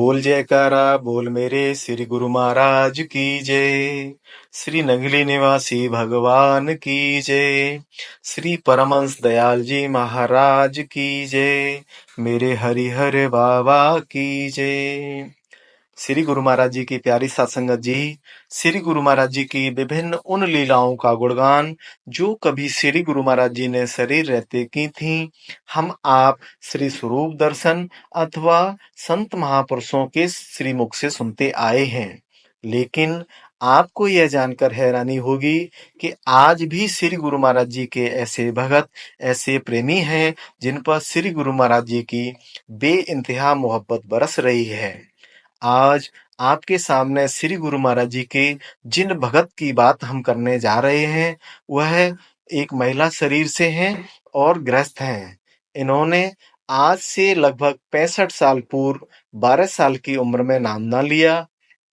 बोल जयकारा बोल मेरे श्री गुरु महाराज की जय। श्री नगली निवासी भगवान की जय। श्री परमहंस दयाल जी महाराज की जय। मेरे हरिहर बाबा की जय। श्री गुरु महाराज जी की प्यारी सत्संगत जी, श्री गुरु महाराज जी की विभिन्न उन लीलाओं का गुणगान जो कभी श्री गुरु महाराज जी ने शरीर रहते की थी, हम आप श्री स्वरूप दर्शन अथवा संत महापुरुषों के श्री मुख से सुनते आए हैं। लेकिन आपको यह जानकर हैरानी होगी कि आज भी श्री गुरु महाराज जी के ऐसे भगत, ऐसे प्रेमी हैं जिन पर श्री गुरु महाराज जी की बेइंतहा मोहब्बत बरस रही है। आज आपके सामने श्री गुरु महाराज जी के जिन भगत की बात हम करने जा रहे हैं, वह एक महिला शरीर से हैं और गृहस्थ हैं। इन्होंने आज से लगभग 65 साल पूर्व 12 साल की उम्र में नामदान लिया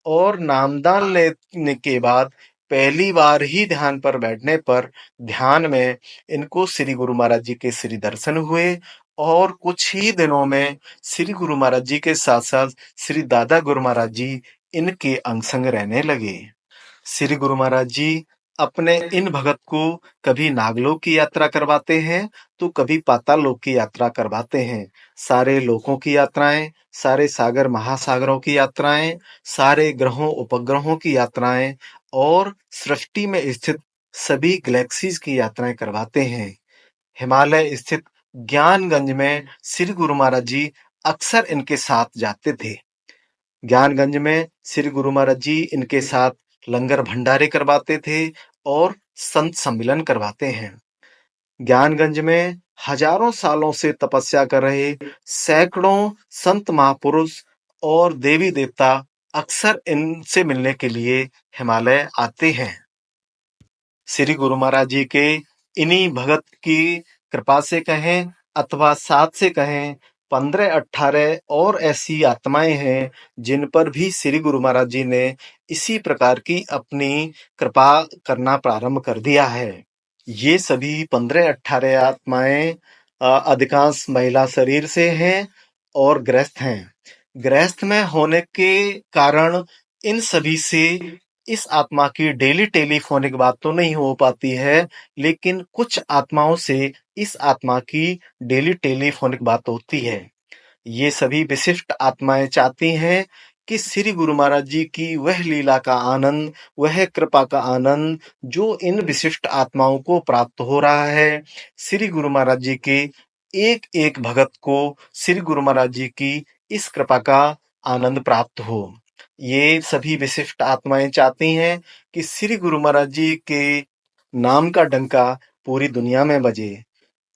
और नामदान लेने के बाद पहली बार ही ध्यान पर बैठने पर ध्यान में इनको श्री गुरु महाराज जी के श्री दर्शन हुए और कुछ ही दिनों में श्री गुरु महाराज जी के साथ साथ श्री दादा गुरु महाराज जी इनके अंग संग रहने लगे। श्री गुरु महाराज जी अपने इन भगत को कभी नागलोक की यात्रा करवाते हैं तो कभी पाताल लोक की यात्रा करवाते हैं। सारे लोकों की यात्राएं, सारे सागर महासागरों की यात्राएं, सारे ग्रहों उपग्रहों की यात्राएं और सृष्टि में स्थित सभी गैलेक्सीज की यात्राएं करवाते हैं। हिमालय स्थित ज्ञानगंज में श्री गुरु महाराज जी अक्सर इनके साथ जाते थे। ज्ञानगंज में श्री गुरु महाराज जी इनके साथ लंगर भंडारे करवाते थे और संत सम्मेलन करवाते हैं। ज्ञानगंज में हजारों सालों से तपस्या कर रहे सैकड़ों संत महापुरुष और देवी देवता अक्सर इनसे मिलने के लिए हिमालय आते हैं। श्री गुरु महाराज जी के इन्हीं भगत की कृपा से कहें अथवा साथ से कहें, 15-18 और ऐसी आत्माएं हैं जिन पर भी श्री गुरु महाराज जी ने इसी प्रकार की अपनी कृपा करना प्रारंभ कर दिया है। ये सभी 15-18 आत्माएं अधिकांश महिला शरीर से हैं और गृहस्थ हैं। गृहस्थ में होने के कारण इन सभी से इस आत्मा की डेली टेलीफोनिक बात तो नहीं हो पाती है, लेकिन कुछ आत्माओं से इस आत्मा की डेली टेलीफोनिक बात होती है। ये सभी विशिष्ट आत्माएं चाहती हैं कि श्री गुरु महाराज जी की वह लीला का आनंद, वह कृपा का आनंद जो इन विशिष्ट आत्माओं को प्राप्त हो रहा है, श्री गुरु महाराज जी के एक एक भगत को श्री गुरु महाराज जी की इस कृपा का आनंद प्राप्त हो। ये सभी विशिष्ट आत्माएं चाहती हैं कि श्री गुरु महाराज जी के नाम का डंका पूरी दुनिया में बजे।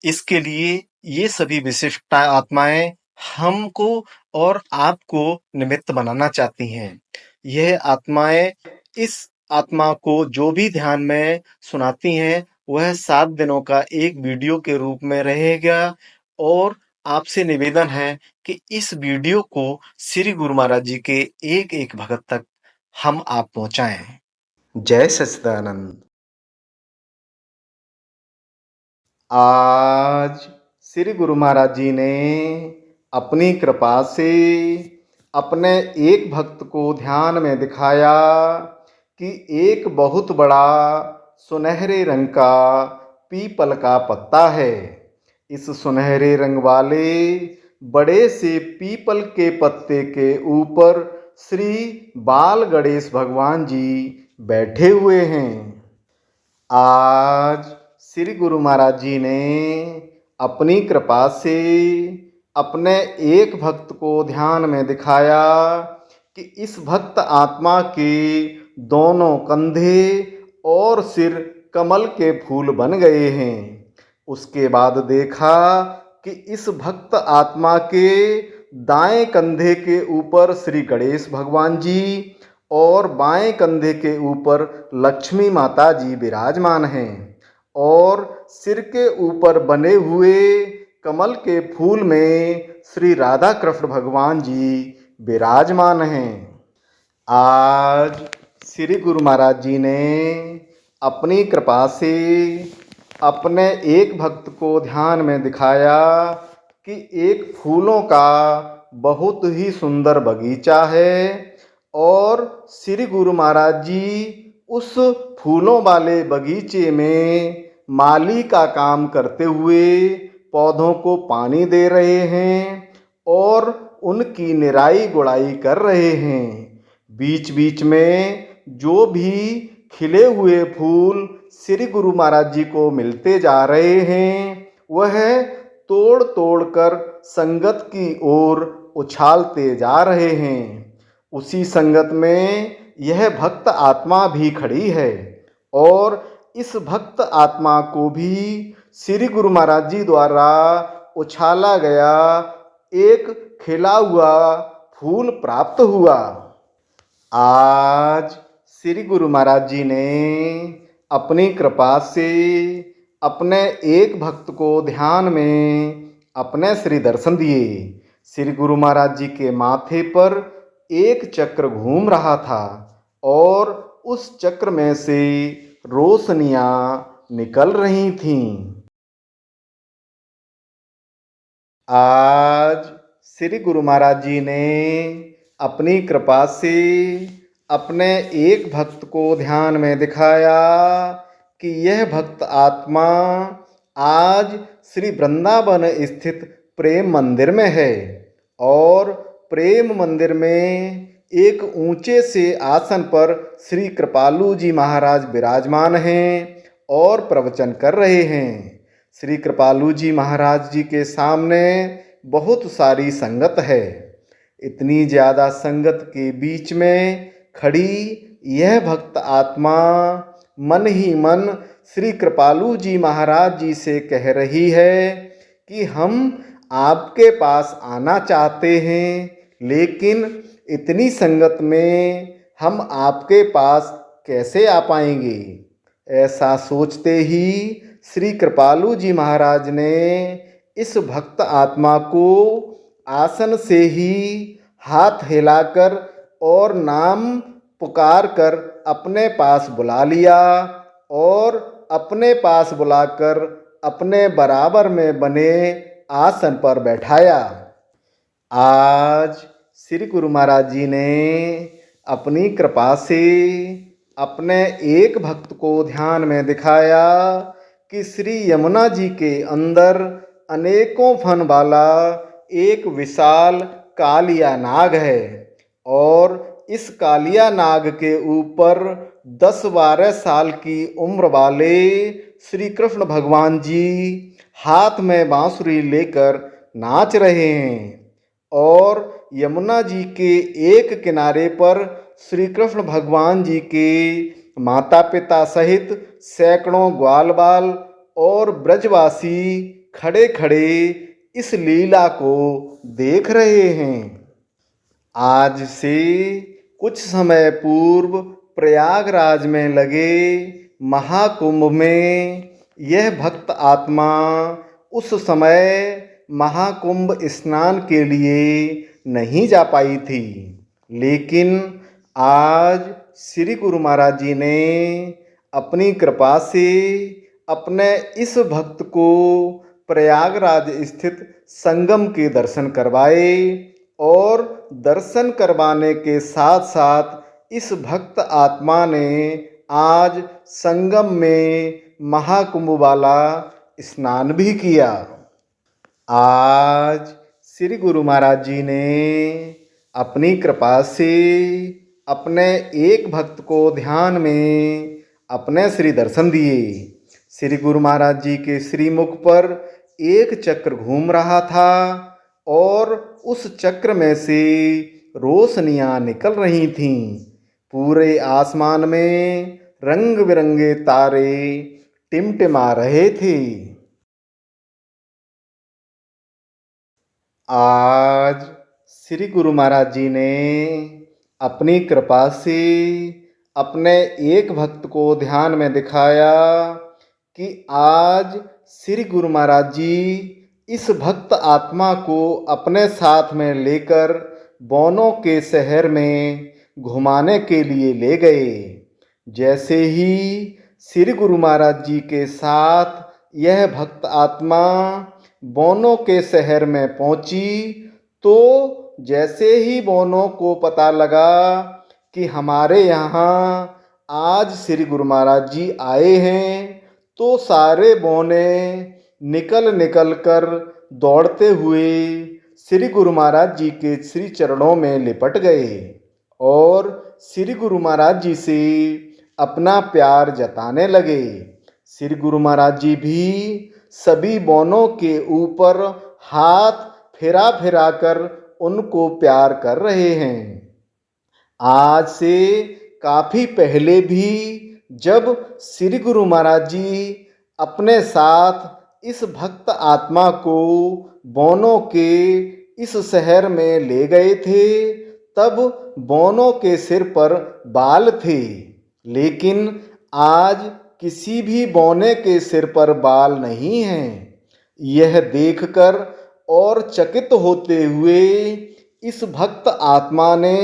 इसके लिए ये सभी विशिष्ट आत्माएं हमको और आपको निमित्त बनाना चाहती हैं। यह आत्माएं इस आत्मा को जो भी ध्यान में सुनाती हैं, वह 7 दिनों का एक वीडियो के रूप में रहेगा और आपसे निवेदन है कि इस वीडियो को श्री गुरु महाराज जी के एक एक भगत तक हम आप पहुंचाएं। जय सच्चिदानंद। आज श्री गुरु महाराज जी ने अपनी कृपा से अपने एक भक्त को ध्यान में दिखाया कि एक बहुत बड़ा सुनहरे रंग का पीपल का पत्ता है। इस सुनहरे रंग वाले बड़े से पीपल के पत्ते के ऊपर श्री बाल गणेश भगवान जी बैठे हुए हैं। आज श्री गुरु महाराज जी ने अपनी कृपा से अपने एक भक्त को ध्यान में दिखाया कि इस भक्त आत्मा के दोनों कंधे और सिर कमल के फूल बन गए हैं। उसके बाद देखा कि इस भक्त आत्मा के दाएं कंधे के ऊपर श्री गणेश भगवान जी और बाएं कंधे के ऊपर लक्ष्मी माता जी विराजमान हैं और सिर के ऊपर बने हुए कमल के फूल में श्री राधा कृष्ण भगवान जी विराजमान हैं। आज श्री गुरु महाराज जी ने अपनी कृपा से अपने एक भक्त को ध्यान में दिखाया कि एक फूलों का बहुत ही सुंदर बगीचा है और श्री गुरु महाराज जी उस फूलों वाले बगीचे में माली का काम करते हुए पौधों को पानी दे रहे हैं और उनकी निराई गुड़ाई कर रहे हैं। बीच बीच में जो भी खिले हुए फूल श्री गुरु महाराज जी को मिलते जा रहे हैं वह तोड़ तोड़ कर संगत की ओर उछालते जा रहे हैं। उसी संगत में यह भक्त आत्मा भी खड़ी है और इस भक्त आत्मा को भी श्री गुरु महाराज जी द्वारा उछाला गया एक खिला हुआ फूल प्राप्त हुआ। आज श्री गुरु महाराज जी ने अपनी कृपा से अपने एक भक्त को ध्यान में अपने श्री दर्शन दिए। श्री गुरु महाराज जी के माथे पर एक चक्र घूम रहा था और उस चक्र में से रोशनियां निकल रही थीं। आज श्री गुरु महाराज जी ने अपनी कृपा से अपने एक भक्त को ध्यान में दिखाया कि यह भक्त आत्मा आज श्री वृंदावन स्थित प्रेम मंदिर में है और प्रेम मंदिर में एक ऊंचे से आसन पर श्री कृपालु जी महाराज विराजमान हैं और प्रवचन कर रहे हैं। श्री कृपालु जी महाराज जी के सामने बहुत सारी संगत है। इतनी ज़्यादा संगत के बीच में खड़ी यह भक्त आत्मा मन ही मन श्री कृपालु जी महाराज जी से कह रही है कि हम आपके पास आना चाहते हैं, लेकिन इतनी संगत में हम आपके पास कैसे आ पाएंगे। ऐसा सोचते ही श्री कृपालु जी महाराज ने इस भक्त आत्मा को आसन से ही हाथ हिलाकर और नाम पुकार कर अपने पास बुला लिया और अपने पास बुलाकर अपने बराबर में बने आसन पर बैठाया। आज श्री गुरु महाराज जी ने अपनी कृपा से अपने एक भक्त को ध्यान में दिखाया कि श्री यमुना जी के अंदर अनेकों फन वाला एक विशाल कालिया नाग है और इस कालिया नाग के ऊपर 10-12 साल की उम्र वाले श्री कृष्ण भगवान जी हाथ में बांसुरी लेकर नाच रहे हैं और यमुना जी के एक किनारे पर श्री कृष्ण भगवान जी के माता पिता सहित सैकड़ों ग्वाल बाल और ब्रजवासी खड़े खड़े इस लीला को देख रहे हैं। आज से कुछ समय पूर्व प्रयागराज में लगे महाकुंभ में यह भक्त आत्मा उस समय महाकुंभ स्नान के लिए नहीं जा पाई थी, लेकिन आज श्री गुरु महाराज जी ने अपनी कृपा से अपने इस भक्त को प्रयागराज स्थित संगम के दर्शन करवाए और दर्शन करवाने के साथ साथ इस भक्त आत्मा ने आज संगम में महाकुंभ वाला स्नान भी किया। आज श्री गुरु महाराज जी ने अपनी कृपा से अपने एक भक्त को ध्यान में अपने श्री दर्शन दिए। श्री गुरु महाराज जी के श्रीमुख पर एक चक्र घूम रहा था और उस चक्र में से रोशनियां निकल रही थीं। पूरे आसमान में रंग बिरंगे तारे टिमटिमा रहे थे। आज श्री गुरु महाराज जी ने अपनी कृपा से अपने एक भक्त को ध्यान में दिखाया कि आज श्री गुरु महाराज जी इस भक्त आत्मा को अपने साथ में लेकर बौनों के शहर में घुमाने के लिए ले गए। जैसे ही श्री गुरु महाराज जी के साथ यह भक्त आत्मा बौनों के शहर में पहुंची तो जैसे ही बौनों को पता लगा कि हमारे यहाँ आज श्री गुरु महाराज जी आए हैं, तो सारे बौने निकल निकल कर दौड़ते हुए श्री गुरु महाराज जी के श्री चरणों में लिपट गए और श्री गुरु महाराज जी से अपना प्यार जताने लगे। श्री गुरु महाराज जी भी सभी बौनों के ऊपर हाथ फिरा फिरा कर उनको प्यार कर रहे हैं। आज से काफी पहले भी जब श्री गुरु महाराज जी अपने साथ इस भक्त आत्मा को बौनों के इस शहर में ले गए थे, तब बौनों के सिर पर बाल थे, लेकिन आज किसी भी बौने के सिर पर बाल नहीं हैं। यह देखकर और चकित होते हुए इस भक्त आत्मा ने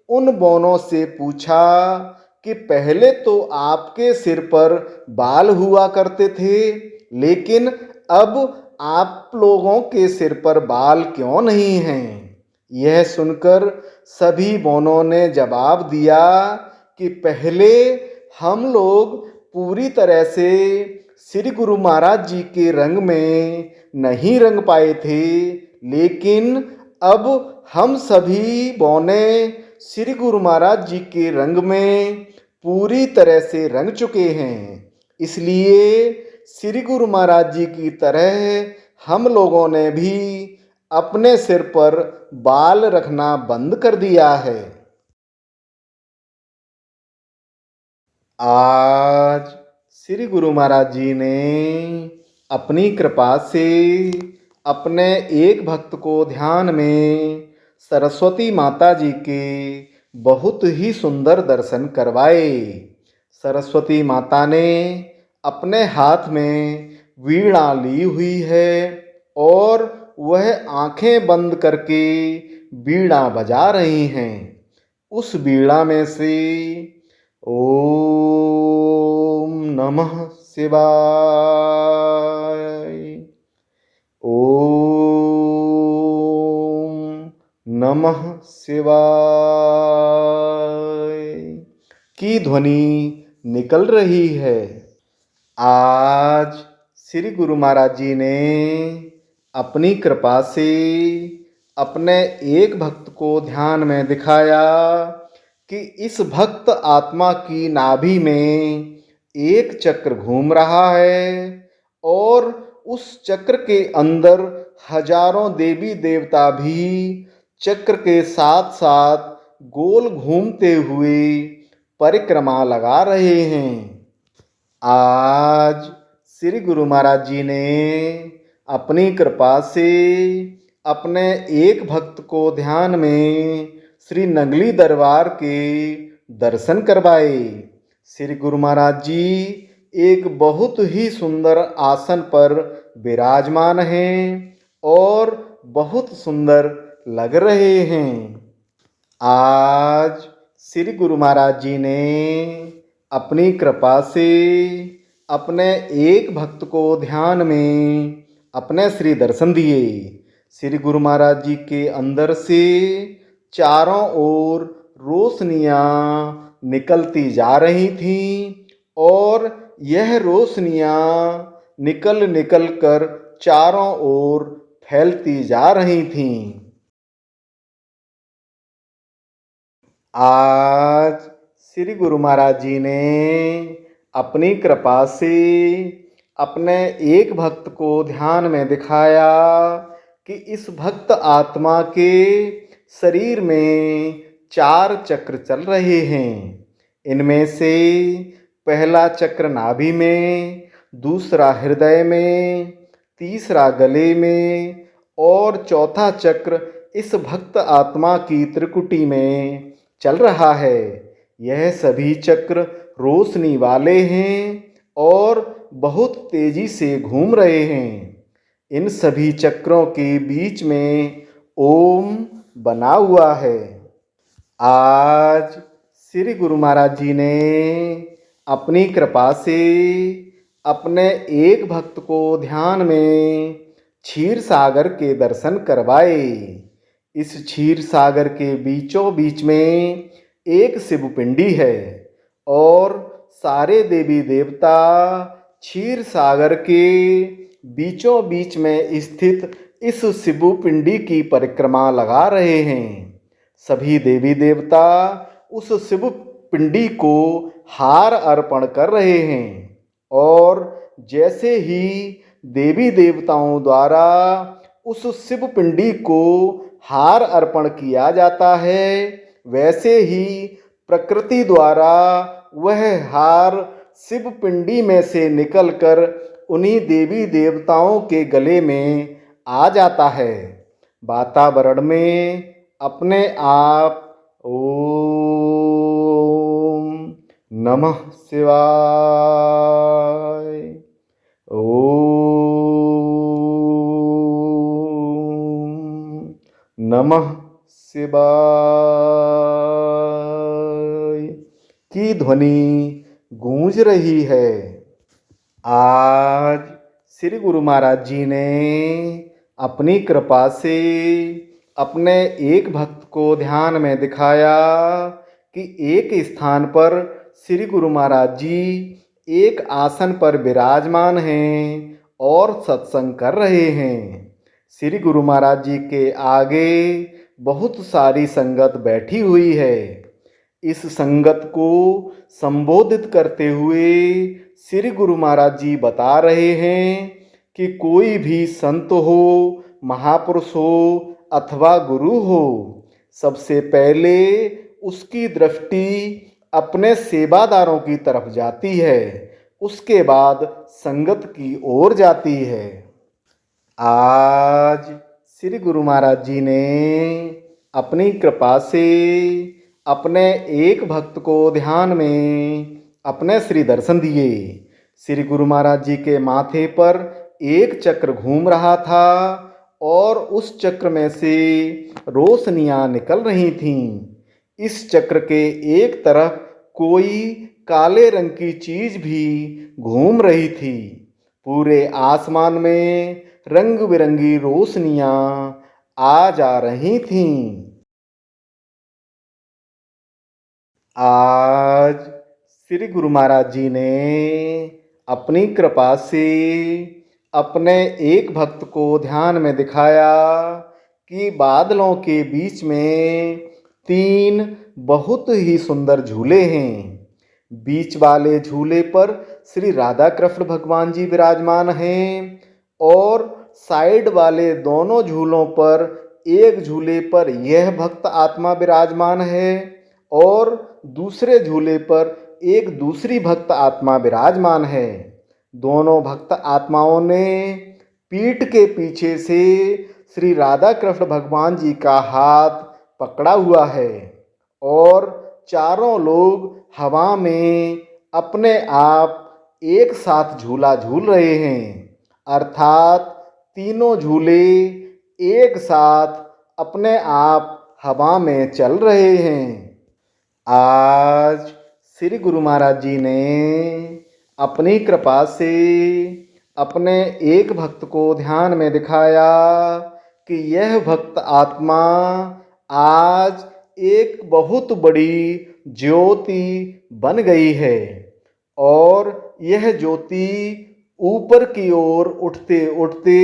उन बौनों से पूछा कि पहले तो आपके सिर पर बाल हुआ करते थे, लेकिन अब आप लोगों के सिर पर बाल क्यों नहीं हैं? यह सुनकर सभी बौनों ने जवाब दिया कि पहले हम लोग पूरी तरह से श्री गुरु महाराज जी के रंग में नहीं रंग पाए थे, लेकिन अब हम सभी बौने श्री गुरु महाराज जी के रंग में पूरी तरह से रंग चुके हैं। इसलिए श्री गुरु महाराज जी की तरह हम लोगों ने भी अपने सिर पर बाल रखना बंद कर दिया है। आज श्री गुरु महाराज जी ने अपनी कृपा से अपने एक भक्त को ध्यान में सरस्वती माता जी के बहुत ही सुंदर दर्शन करवाए। सरस्वती माता ने अपने हाथ में वीणा ली हुई है और वह आंखें बंद करके वीणा बजा रही हैं। उस वीणा में से ओम नमः शिवाय, ओम नमः शिवाय की ध्वनि निकल रही है। आज श्री गुरु महाराज जी ने अपनी कृपा से अपने एक भक्त को ध्यान में दिखाया कि इस भक्त आत्मा की नाभि में एक चक्र घूम रहा है और उस चक्र के अंदर हजारों देवी देवता भी चक्र के साथ साथ गोल घूमते हुए परिक्रमा लगा रहे हैं। आज श्री गुरु महाराज जी ने अपनी कृपा से अपने एक भक्त को ध्यान में श्री नंगली दरबार के दर्शन करवाए। श्री गुरु महाराज जी एक बहुत ही सुंदर आसन पर विराजमान हैं और बहुत सुंदर लग रहे हैं। आज श्री गुरु महाराज जी ने अपनी कृपा से अपने एक भक्त को ध्यान में अपने श्री दर्शन दिए। श्री गुरु महाराज जी के अंदर से चारों ओर रोशनियाँ निकलती जा रही थीं और यह रोशनियाँ निकल निकल कर चारों ओर फैलती जा रही थीं। आज श्री गुरु महाराज जी ने अपनी कृपा से अपने एक भक्त को ध्यान में दिखाया कि इस भक्त आत्मा के शरीर में 4 चक्र चल रहे हैं। इनमें से पहला चक्र नाभि में, दूसरा हृदय में, तीसरा गले में और चौथा चक्र इस भक्त आत्मा की त्रिकुटी में चल रहा है। यह सभी चक्र रोशनी वाले हैं और बहुत तेजी से घूम रहे हैं। इन सभी चक्रों के बीच में ओम बना हुआ है। आज श्री गुरु महाराज जी ने अपनी कृपा से अपने एक भक्त को ध्यान में क्षीर सागर के दर्शन करवाए। इस क्षीर सागर के बीचों बीच में एक शिव पिंडी है और सारे देवी देवता क्षीर सागर के बीचों बीच में स्थित इस शिव पिंडी की परिक्रमा लगा रहे हैं। सभी देवी देवता उस शिव पिंडी को हार अर्पण कर रहे हैं और जैसे ही देवी देवताओं द्वारा उस शिव पिंडी को हार अर्पण किया जाता है, वैसे ही प्रकृति द्वारा वह हार शिव पिंडी में से निकलकर उन्हीं देवी देवताओं के गले में आ जाता है। वातावरण में अपने आप ओम नमः शिवाय, ओम नमः शिवाय की ध्वनि गूंज रही है। आज श्री गुरु महाराज जी ने अपनी कृपा से अपने एक भक्त को ध्यान में दिखाया कि एक स्थान पर श्री गुरु महाराज जी एक आसन पर विराजमान हैं और सत्संग कर रहे हैं। श्री गुरु महाराज जी के आगे बहुत सारी संगत बैठी हुई है। इस संगत को संबोधित करते हुए श्री गुरु महाराज जी बता रहे हैं कि कोई भी संत हो, महापुरुष हो अथवा गुरु हो, सबसे पहले उसकी दृष्टि अपने सेवादारों की तरफ जाती है, उसके बाद संगत की ओर जाती है। आज श्री गुरु महाराज जी ने अपनी कृपा से अपने एक भक्त को ध्यान में अपने श्री दर्शन दिए। श्री गुरु महाराज जी के माथे पर एक चक्र घूम रहा था और उस चक्र में से रोशनियां निकल रही थीं। इस चक्र के एक तरफ कोई काले रंग की चीज भी घूम रही थी। पूरे आसमान में रंग बिरंगी रोशनियां आ जा रही थीं। आज श्री गुरु महाराज जी ने अपनी कृपा से अपने एक भक्त को ध्यान में दिखाया कि बादलों के बीच में 3 बहुत ही सुंदर झूले हैं। बीच वाले झूले पर श्री राधा कृष्ण भगवान जी विराजमान हैं और साइड वाले दोनों झूलों पर एक झूले पर यह भक्त आत्मा विराजमान है और दूसरे झूले पर एक दूसरी भक्त आत्मा विराजमान है। दोनों भक्त आत्माओं ने पीठ के पीछे से श्री राधा कृष्ण भगवान जी का हाथ पकड़ा हुआ है और चारों लोग हवा में अपने आप एक साथ झूला झूल रहे हैं, अर्थात तीनों झूले एक साथ अपने आप हवा में चल रहे हैं। आज श्री गुरु महाराज जी ने अपनी कृपा से अपने एक भक्त को ध्यान में दिखाया कि यह भक्त आत्मा आज एक बहुत बड़ी ज्योति बन गई है और यह ज्योति ऊपर की ओर उठते उठते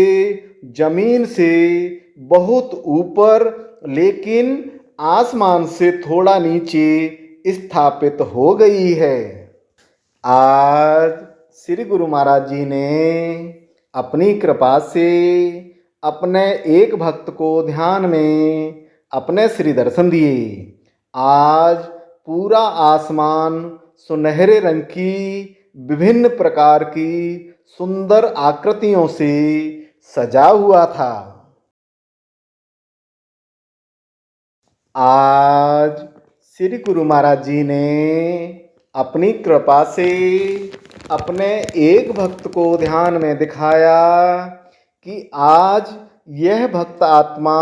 जमीन से बहुत ऊपर लेकिन आसमान से थोड़ा नीचे स्थापित हो गई है। आज श्री गुरु महाराज जी ने अपनी कृपा से अपने एक भक्त को ध्यान में अपने श्री दर्शन दिए। आज पूरा आसमान सुनहरे रंग की विभिन्न प्रकार की सुंदर आकृतियों से सजा हुआ था। आज श्री गुरु महाराज जी ने अपनी कृपा से अपने एक भक्त को ध्यान में दिखाया कि आज यह भक्त आत्मा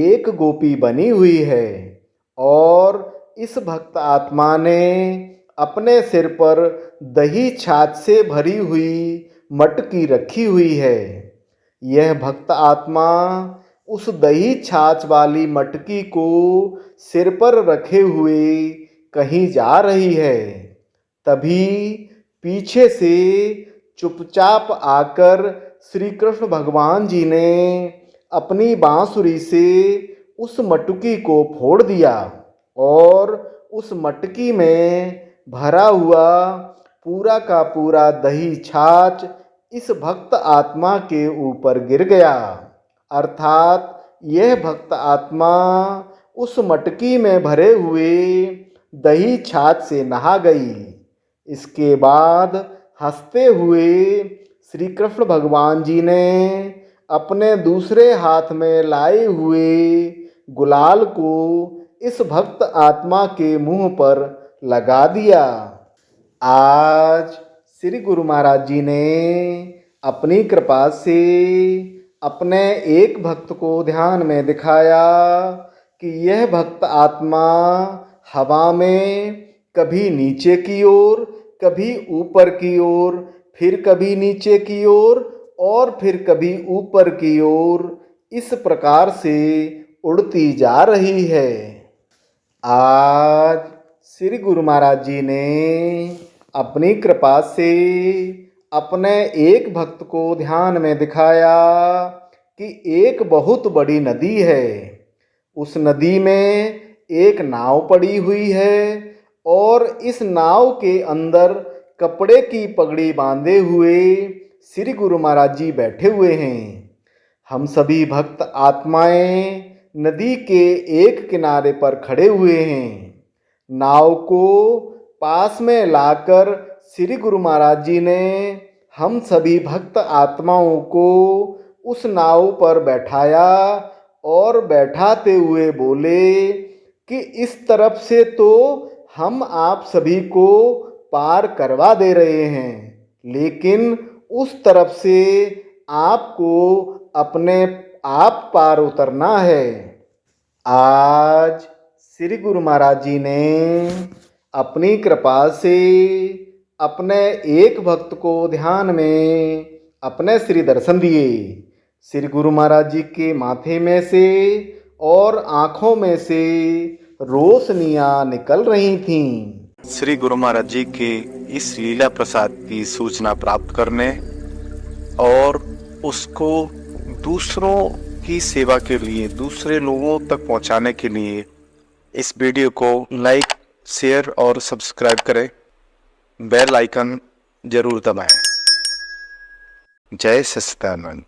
एक गोपी बनी हुई है और इस भक्त आत्मा ने अपने सिर पर दही छाछ से भरी हुई मटकी रखी हुई है। यह भक्त आत्मा उस दही छाछ वाली मटकी को सिर पर रखे हुए कहीं जा रही है। तभी पीछे से चुपचाप आकर श्री कृष्ण भगवान जी ने अपनी बांसुरी से उस मटकी को फोड़ दिया और उस मटकी में भरा हुआ पूरा का पूरा दही छाछ इस भक्त आत्मा के ऊपर गिर गया। अर्थात यह भक्त आत्मा उस मटकी में भरे हुए दही छाछ से नहा गई। इसके बाद हंसते हुए श्री कृष्ण भगवान जी ने अपने दूसरे हाथ में लाए हुए गुलाल को इस भक्त आत्मा के मुंह पर लगा दिया। आज श्री गुरु महाराज जी ने अपनी कृपा से अपने एक भक्त को ध्यान में दिखाया कि यह भक्त आत्मा हवा में कभी नीचे की ओर, कभी ऊपर की ओर, फिर कभी नीचे की ओर और फिर कभी ऊपर की ओर इस प्रकार से उड़ती जा रही है। आज श्री गुरु महाराज जी ने अपनी कृपा से अपने एक भक्त को ध्यान में दिखाया कि एक बहुत बड़ी नदी है। उस नदी में एक नाव पड़ी हुई है और इस नाव के अंदर कपड़े की पगड़ी बांधे हुए श्री गुरु महाराज जी बैठे हुए हैं। हम सभी भक्त आत्माएं नदी के एक किनारे पर खड़े हुए हैं। नाव को पास में लाकर श्री गुरु महाराज जी ने हम सभी भक्त आत्माओं को उस नाव पर बैठाया और बैठाते हुए बोले कि इस तरफ से तो हम आप सभी को पार करवा दे रहे हैं, लेकिन उस तरफ से आपको अपने आप पार उतरना है। आज श्री गुरु महाराज जी ने अपनी कृपा से अपने एक भक्त को ध्यान में अपने श्री दर्शन दिए। श्री गुरु महाराज जी के माथे में से और आँखों में से रोशनियाँ निकल रही थीं। श्री गुरु महाराज जी के इस लीला प्रसाद की सूचना प्राप्त करने और उसको दूसरों की सेवा के लिए, दूसरे लोगों तक पहुंचाने के लिए इस वीडियो को लाइक, शेयर और सब्सक्राइब करें। बेल आइकन जरूर दबाएं। जय सच्चिदानंद।